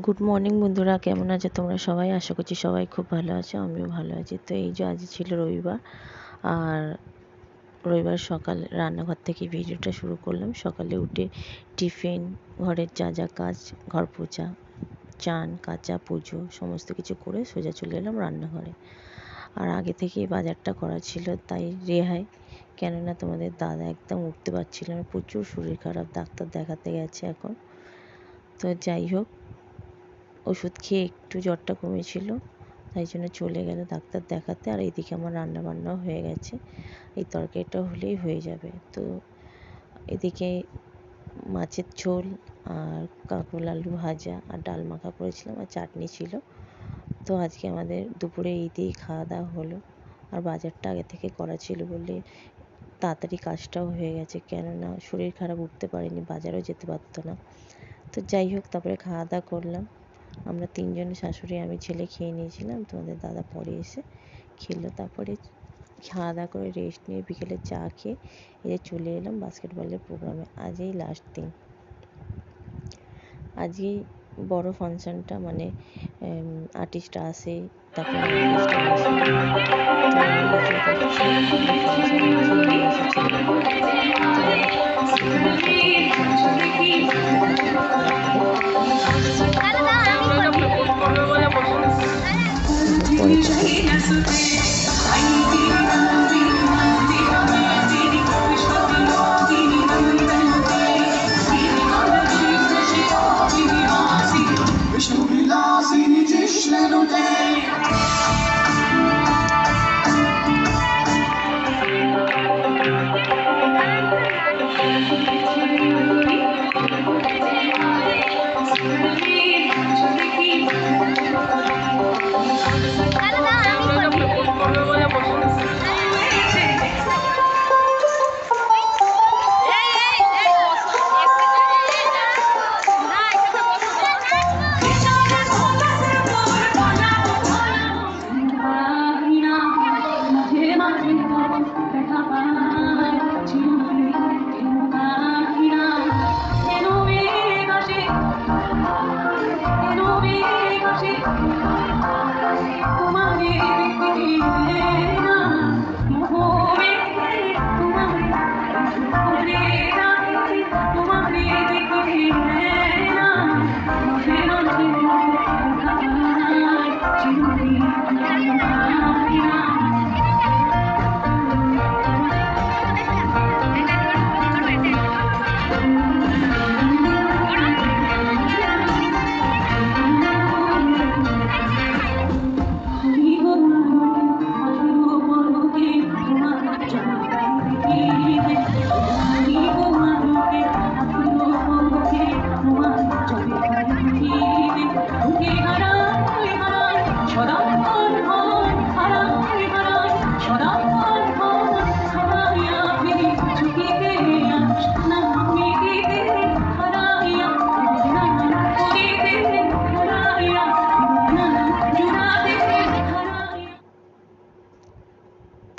Good morning বন্ধুরা, কেমন আছো তোমরা সবাই? আশা করছি সবাই খুব ভালো আছো, আমিও ভালো আছি। তো এই যে আজ ছিল রবিবার, আর রবিবার সকালে রান্নাঘর থেকে ভিডিওটা শুরু করলাম। সকালে উঠে টিফিন, ঘরের যা যা কাজ, ঘর পোছা, চান কাচা, পুজো সমস্ত কিছু করে সোজা চলে এলাম রান্নাঘরে। আর আগে থেকেই বাজারটা করা ছিল, তাই রেহাই। কেননা তোমাদের দাদা একদম উঠতে পারছিল না, প্রচুর শরীর খারাপ, ডাক্তার দেখাতে গেছে এখন। তো যাই হোক, ওষুধ খেয়ে একটু জ্বরটা কমেছিল, তাই জন্য চলে গেল ডাক্তার দেখাতে। আর এইদিকে আমার রান্না বান্নাও হয়ে গেছে, এই তরকারিটা হলেই হয়ে যাবে। তো এদিকে মাছের ঝোল আর কাঁকরোল আলু ভাজা আর ডাল মাখা করেছিলাম, আর চাটনি ছিল। তো আজকে আমাদের দুপুরে এই দিয়েই খাওয়া দাওয়া হলো। আর বাজারটা আগে থেকে করা ছিল বলে তাড়াতাড়ি কাজটাও হয়ে গেছে, কেননা শরীর খারাপ, উঠতে পারিনি, বাজারেও যেতে পারতো না। তো যাই হোক, তারপরে খাওয়া দাওয়া করলাম। আমরা তিনজন, শাশুড়ি, আমি, ছেলে খেয়ে নিয়েছিলাম। তোমাদের দাদা পরে এসে খেলো। তারপরে খাওয়া দাওয়া করে রেস্ট নিয়ে বিকেলে চা খেয়ে এই চলে এলাম বাস্কেটবলের প্রোগ্রামে। আজই লাস্ট দিন, আজকেই বড় ফাংশানটা, মানে আর্টিস্ট আসে, তারপরে অর্কেস্ট্রা আসে। তো এই যে দেখছি ফাংশানে কী নিয়ে এসেছিল, তো এখানে কতক্ষণ ফাংশন পরে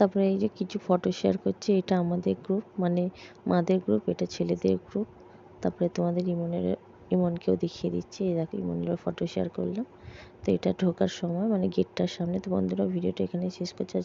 তারপরে এই যে কিছু ফটো শেয়ার করছি। এটা আমাদের গ্রুপ, মানে মাদের গ্রুপ, এটা ছেলেদের গ্রুপ। তারপরে তোমাদের ইমনকেও দেখিয়ে দিচ্ছি, এই দেখো ইমনেরও ফটো শেয়ার করলাম। তো এটা ঢোকার সময়, মানে গেটটার সামনে। তো বন্ধুরা, ভিডিওটা এখানে শেষ করছি।